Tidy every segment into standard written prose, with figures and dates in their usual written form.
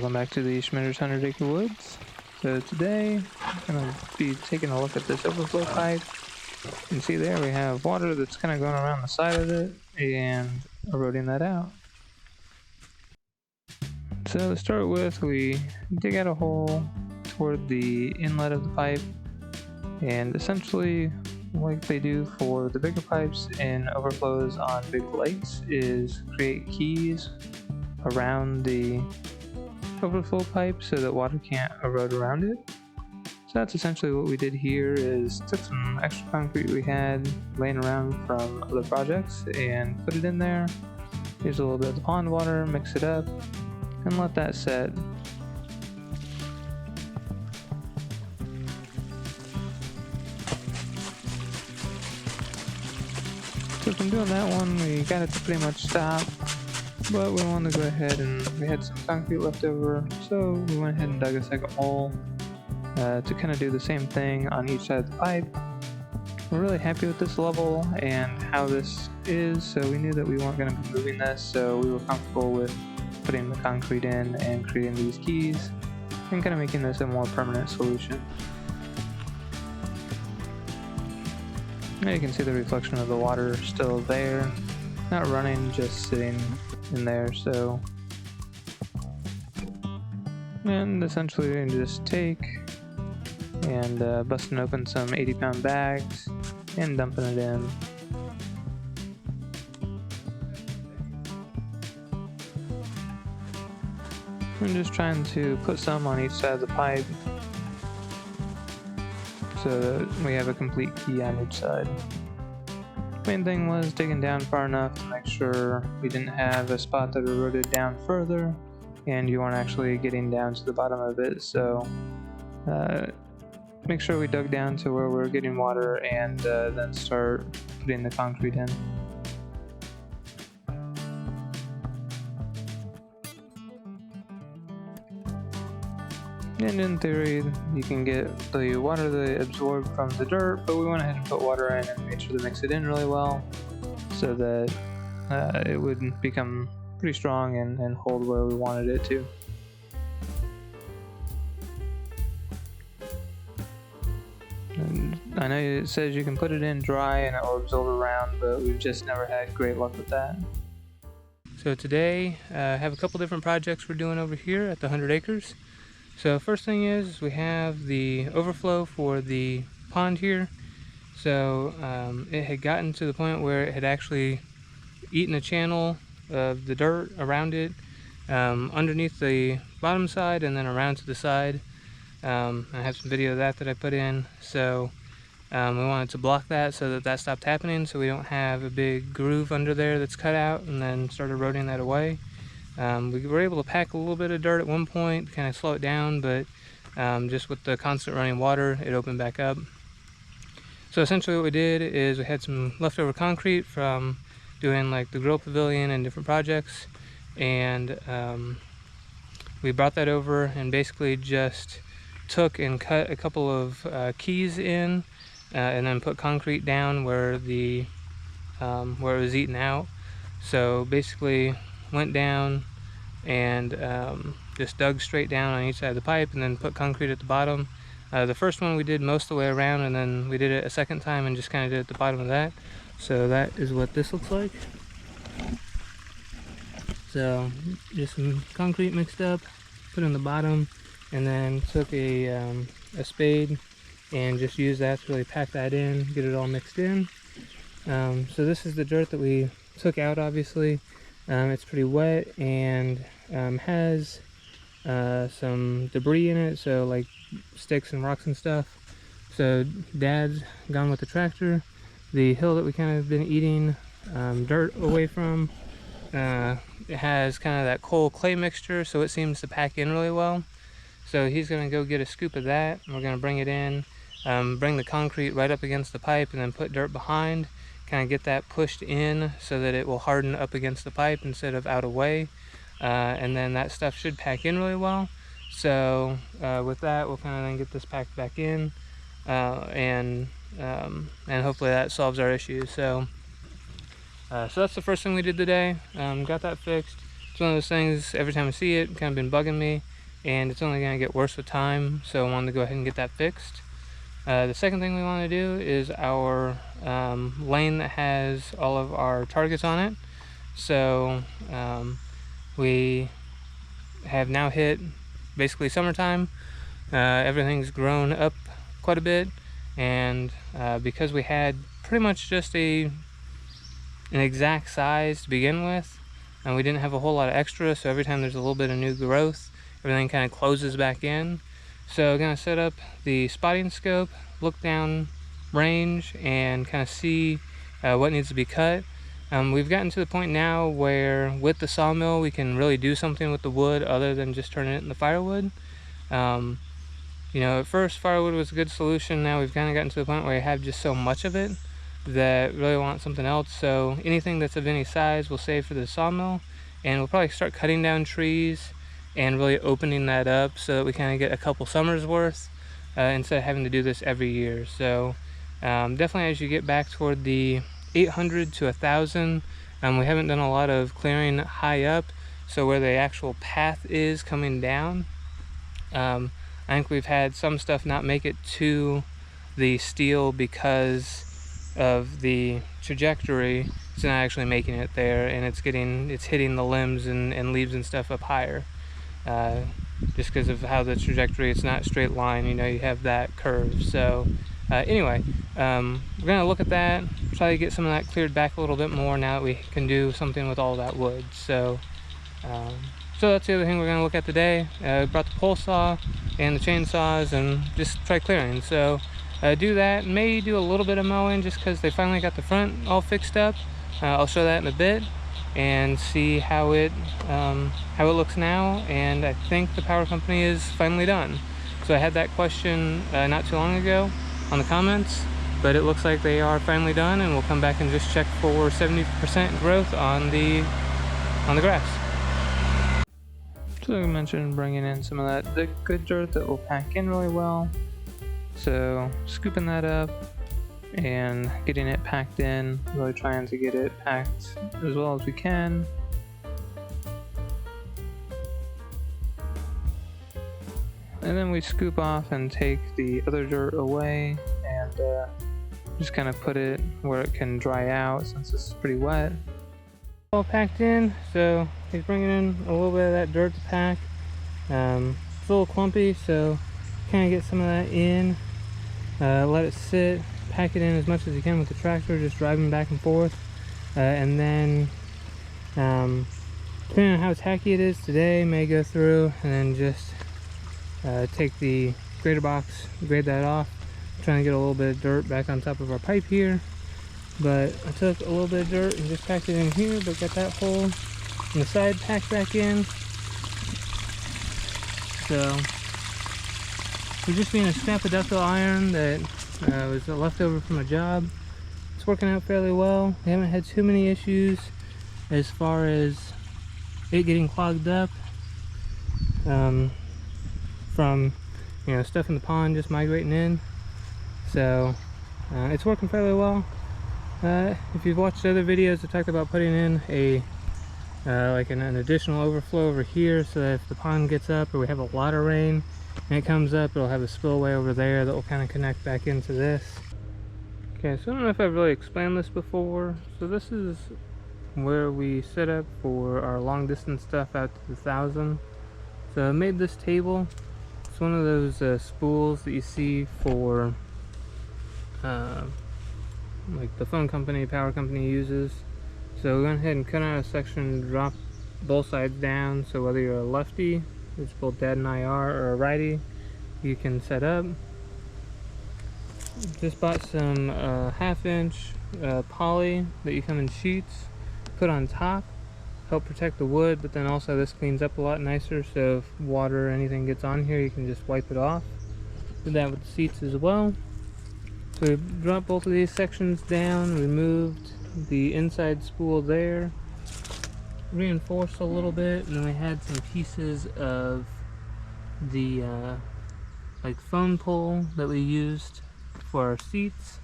Welcome back to the Schmitter's 100 Acre Woods. So today I'm going to be taking a look at this overflow pipe. You can see there we have water that's kind of going around the side of it and eroding that out. So to start with, we dig out a hole toward the inlet of the pipe, and essentially like they do for the bigger pipes in overflows on big lakes is create keys around the overflow pipe so that water can't erode around it. So that's essentially what we did here, is took some extra concrete we had laying around from other projects and put it in there. Use a little bit of the pond water, mix it up, and let that set. So from doing that one, we got it to pretty much stop, but we wanted to go ahead and we had some concrete left over, so we went ahead and dug a second hole to kind of do the same thing on each side of the pipe. We're really happy with this level and how this is, so we knew that we weren't going to be moving this, so we were comfortable with putting the concrete in and creating these keys and kind of making this a more permanent solution. Now you can see the reflection of the water still there, not running, just sitting in there. So, and essentially we can just take and busting open some 80-pound bags and dumping it in. I'm just trying to put some on each side of the pipe so that we have a complete key on each side. Main thing was digging down far enough to make sure we didn't have a spot that eroded down further and you weren't actually getting down to the bottom of it. So make sure we dug down to where we're getting water and then start putting the concrete in. And in theory, you can get the water that absorbed from the dirt, but we went ahead and put water in and made sure to mix it in really well so that it would become pretty strong and hold where we wanted it to. And I know it says you can put it in dry and it will absorb around, but we've just never had great luck with that. So today, I have a couple different projects we're doing over here at the 100 acres. So first thing is we have the overflow for the pond here. So it had gotten to the point where it had actually eaten a channel of the dirt around it, underneath the bottom side and then around to the side. I have some video of that I put in. So we wanted to block that so that that stopped happening, so we don't have a big groove under there that's cut out and then start eroding that away. We were able to pack a little bit of dirt at one point to kind of slow it down, but just with the constant running water, it opened back up. So essentially what we did is we had some leftover concrete from doing like the grill pavilion and different projects, and we brought that over and basically just took and cut a couple of keys in and then put concrete down where it was eaten out. So basically went down and just dug straight down on each side of the pipe and then put concrete at the bottom. The first one we did most of the way around, and then we did it a second time and just kind of did it at the bottom of that. So that is what this looks like. So just some concrete mixed up, put in the bottom, and then took a spade and just used that to really pack that in, get it all mixed in. So this is the dirt that we took out, obviously. It's pretty wet and has some debris in it, so like sticks and rocks and stuff. So Dad's gone with the tractor. The hill that we kind of been eating dirt away from, it has kind of that coal clay mixture, so it seems to pack in really well. So he's going to go get a scoop of that, and we're going to bring it in, bring the concrete right up against the pipe, and then put dirt behind. Kind of get that pushed in so that it will harden up against the pipe instead of out away, and then that stuff should pack in really well. So with that, we'll kind of then get this packed back in, and hopefully that solves our issues. So that's the first thing we did today. Got that fixed. It's one of those things, every time I see it, kind of been bugging me, and it's only going to get worse with time, so I wanted to go ahead and get that fixed. The second thing we want to do is our lane that has all of our targets on it. So we have now hit basically summertime. Everything's grown up quite a bit, and because we had pretty much just an exact size to begin with, and we didn't have a whole lot of extra, so every time there's a little bit of new growth, everything kind of closes back in. So I'm going to set up the spotting scope, look down range, and kind of see what needs to be cut. We've gotten to the point now where with the sawmill we can really do something with the wood other than just turning it into firewood. You know, at first firewood was a good solution. Now we've kind of gotten to the point where I have just so much of it that really want something else. So anything that's of any size we'll save for the sawmill, and we'll probably start cutting down trees and really opening that up so that we kind of get a couple summers worth instead of having to do this every year. So definitely as you get back toward the 800 to 1,000, we haven't done a lot of clearing high up, so where the actual path is coming down, I think we've had some stuff not make it to the Stihl because of the trajectory. It's not actually making it there, and it's hitting the limbs and leaves and stuff up higher. Just because of how the trajectory, it's not a straight line, you know, you have that curve. So anyway, we're going to look at that, try to get some of that cleared back a little bit more now that we can do something with all that wood. So so that's the other thing we're going to look at today. We brought the pole saw and the chainsaws and just try clearing. So do that, may do a little bit of mowing just because they finally got the front all fixed up. I'll show that in a bit and see how it looks now, and I think the power company is finally done. So I had that question not too long ago on the comments, but it looks like they are finally done, and we'll come back and just check for 70% growth on the grass. So like I mentioned, bringing in some of that good dirt that will pack in really well. So scooping that up and getting it packed in, really trying to get it packed as well as we can. And then we scoop off and take the other dirt away and just kind of put it where it can dry out since this is pretty wet. All packed in, so he's bringing in a little bit of that dirt to pack. It's a little clumpy, so kind of get some of that in, let it sit, pack it in as much as you can with the tractor, just driving back and forth, and then depending on how tacky it is today, may go through and then just take the grader box, grade that off. I'm trying to get a little bit of dirt back on top of our pipe here, but I took a little bit of dirt and just packed it in here, but got that hole on the side packed back in. So we're just being a scrap of ductile iron that was a leftover from a job. It's working out fairly well. We haven't had too many issues as far as it getting clogged up from, you know, stuff in the pond just migrating in. So it's working fairly well. If you've watched other videos, I talked about putting in a like an additional overflow over here, so that if the pond gets up or we have a lot of rain and it comes up, it'll have a spillway over there that will kind of connect back into this. Okay, so I don't know if I've really explained this before. So this is where we set up for our long distance stuff out to the 1,000. So I made this table. It's one of those spools that you see for like the phone company, power company uses. So we went ahead and cut out a section and dropped both sides down, so whether you're a lefty, it's both dead and IR, or a righty, you can set up. Just bought some 1/2 inch poly that you come in sheets, put on top, help protect the wood, but then also this cleans up a lot nicer, so if water or anything gets on here, you can just wipe it off. Did that with the seats as well. So we dropped both of these sections down, removed the inside spool there, reinforced a little bit, and then we had some pieces of the like phone pole that we used for our seats.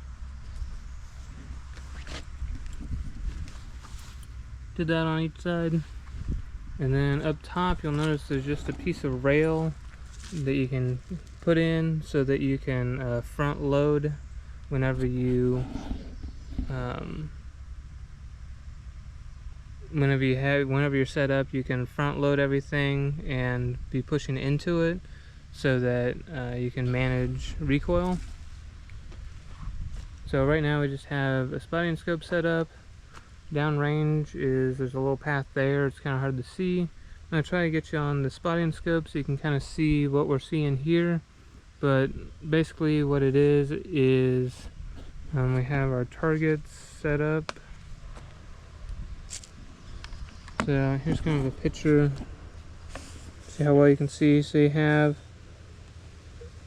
Did that on each side. And then up top you'll notice there's just a piece of rail that you can put in so that you can front load whenever you whenever you're set up. You can front load everything and be pushing into it so that you can manage recoil. So right now we just have a spotting scope set up. Downrange there's a little path there, it's kind of hard to see. I'm going to try to get you on the spotting scope so you can kind of see what we're seeing here. But basically what it is we have our targets set up. So here's kind of a picture, see how well you can see. So you have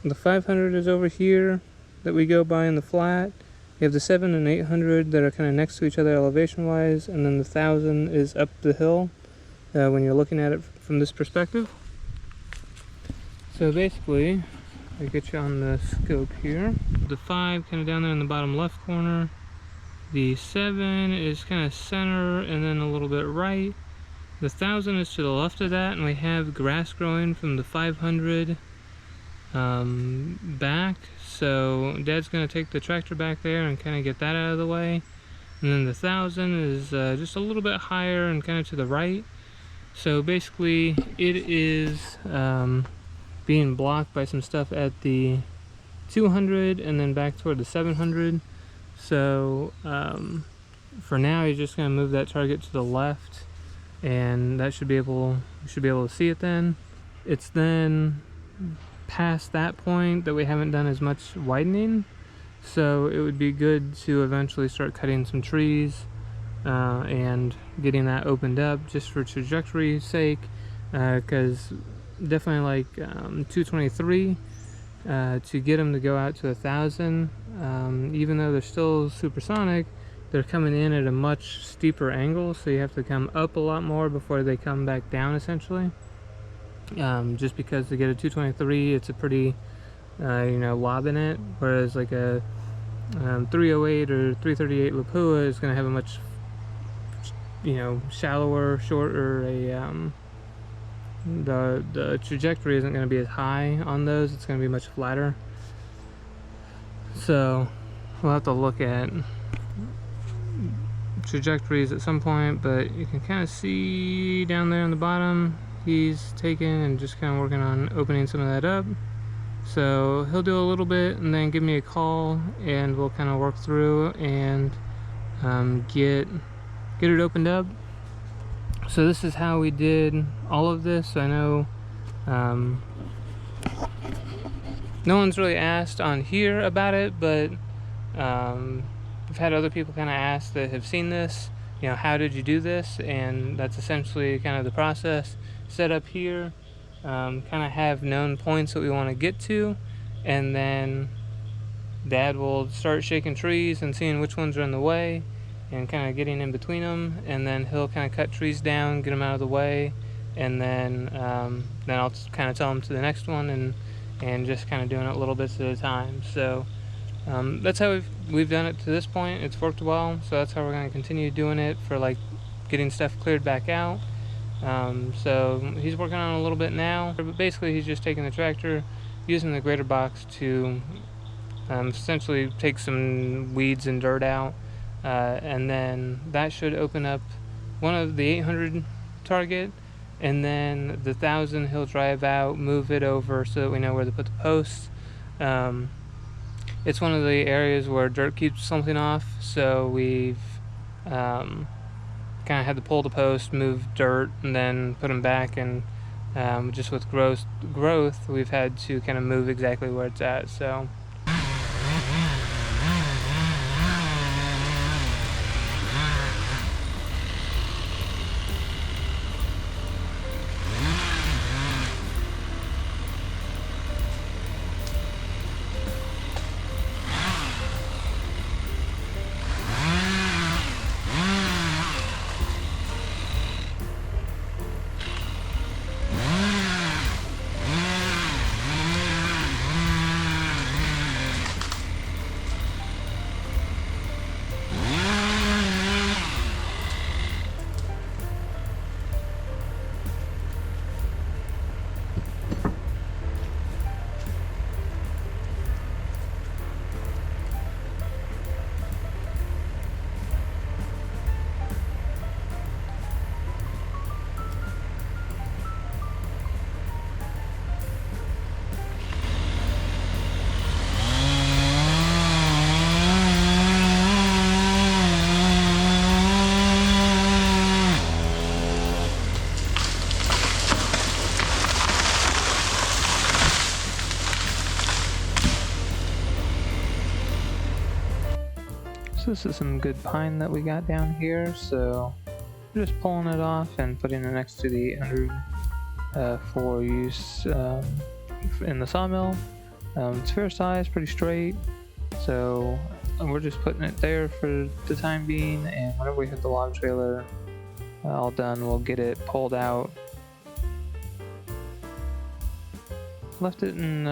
the 500 is over here that we go by in the flat. You have the 7 and 800 that are kind of next to each other elevation wise, and then the 1000 is up the hill when you're looking at it from this perspective. So basically, I get you on the scope here. The 5 kind of down there in the bottom left corner. The 7 is kind of center and then a little bit right. The 1000 is to the left of that, and we have grass growing from the 500 back. So Dad's going to take the tractor back there and kind of get that out of the way. And then the 1000 is just a little bit higher and kind of to the right. So basically it is being blocked by some stuff at the 200 and then back toward the 700. So for now you're just going to move that target to the left, and that should be able, you should be able to see it then. It's then past that point that we haven't done as much widening, so it would be good to eventually start cutting some trees and getting that opened up just for trajectory's sake, because definitely like 223 to get them to go out to 1000, even though they're still supersonic, they're coming in at a much steeper angle, so you have to come up a lot more before they come back down essentially. Just because to get a 223, it's a pretty lob in it, whereas like a 308 or 338 Lapua is going to have a much shallower, shorter, the trajectory isn't going to be as high on those, it's going to be much flatter. So we'll have to look at trajectories at some point, but you can kind of see down there on the bottom he's taking and just kind of working on opening some of that up. So he'll do a little bit and then give me a call, and we'll kind of work through and get it opened up. So this is how we did all of this. I know no one's really asked on here about it, but I've had other people kind of ask that have seen this, how did you do this? And that's essentially kind of the process. Set up here, kind of have known points that we want to get to, and then Dad will start shaking trees and seeing which ones are in the way and kind of getting in between them, and then he'll kind of cut trees down, get them out of the way, and then I'll kind of tell him to the next one, and just kind of doing it little bits at a time. So that's how we've done it to this point. It's worked well, so that's how we're going to continue doing it for like getting stuff cleared back out. So he's working on it a little bit now, but basically he's just taking the tractor, using the grater box to essentially take some weeds and dirt out, and then that should open up one of the 800 target, and then the 1000 he'll drive out, move it over so that we know where to put the posts. It's one of the areas where dirt keeps something off, so we've kind of had to pull the post, move dirt, and then put them back, and just with growth we've had to kind of move exactly where it's at. So So this is some good pine that we got down here, so we're just pulling it off and putting it next to the 800 for use in the sawmill. It's fair size, pretty straight, so we're just putting it there for the time being, and whenever we hit the log trailer all done, we'll get it pulled out. Left it in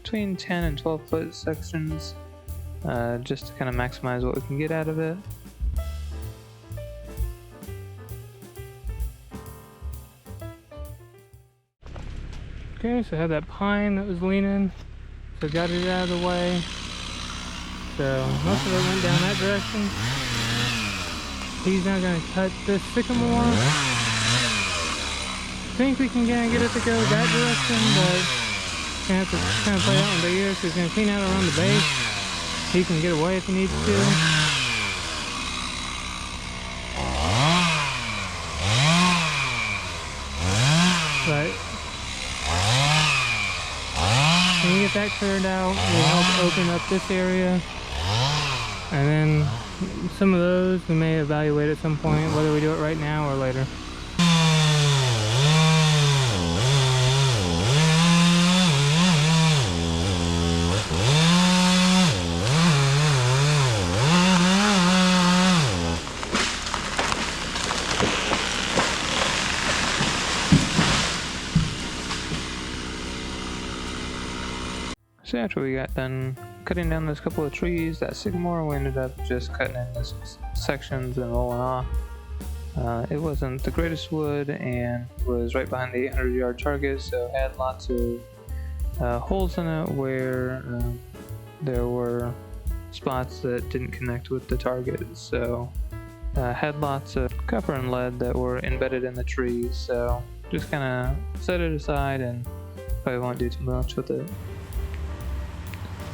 between 10 and 12 foot sections, just to kind of maximize what we can get out of it. Okay, so I had that pine that was leaning, so got it out of the way. So most of it went down that direction. He's now going to cut this sycamore. I think we can get it to go that direction, but we're going to have to kind of play that one by ear. So he's going to clean out around the base. He can get away if he needs to. But when you get that cleared out, it'll help open up this area. And then some of those we may evaluate at some point, whether we do it right now or later. So after we got done cutting down this couple of trees, that sycamore, we ended up just cutting into sections and rolling off. It wasn't the greatest wood and was right behind the 800-yard target, so it had lots of holes in it where there were spots that didn't connect with the target. So had lots of copper and lead that were embedded in the trees, so just kind of set it aside and probably won't do too much with it.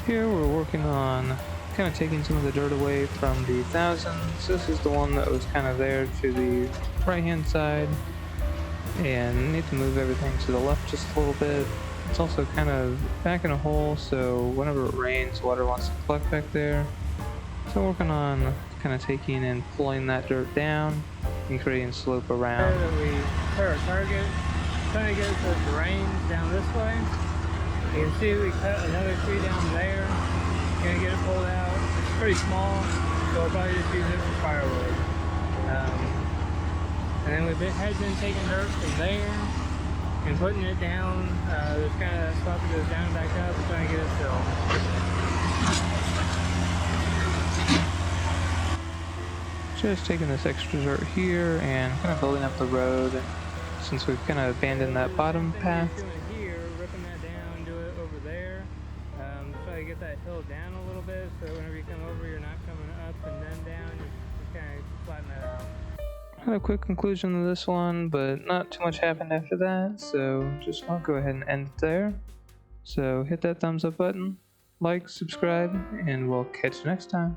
Here we're working on kind of taking some of the dirt away from the thousands. This is the one that was kind of there to the right hand side, and need to move everything to the left just a little bit. It's also kind of back in a hole, so whenever it rains, water wants to collect back there. So working on kind of taking and pulling that dirt down and creating slope around. We clear our target, trying to get the drains down this way. You can see we cut another tree down there. Gonna get it pulled out. It's pretty small, so we'll probably just use it for firewood. And then had been taking dirt from there and putting it down. There's kind of that spot that goes down and back up. We're trying to get it filled. Just taking this extra dirt here and kind of building up the road, since we've kind of abandoned that bottom path. Get that hill down a little bit, so whenever you come over, you're not coming up and then down. You just kind of flatten that out. Had a quick conclusion to this one, but not too much happened after that, so just want to go ahead and end it there. So hit that thumbs up button, like, subscribe, and we'll catch you next time.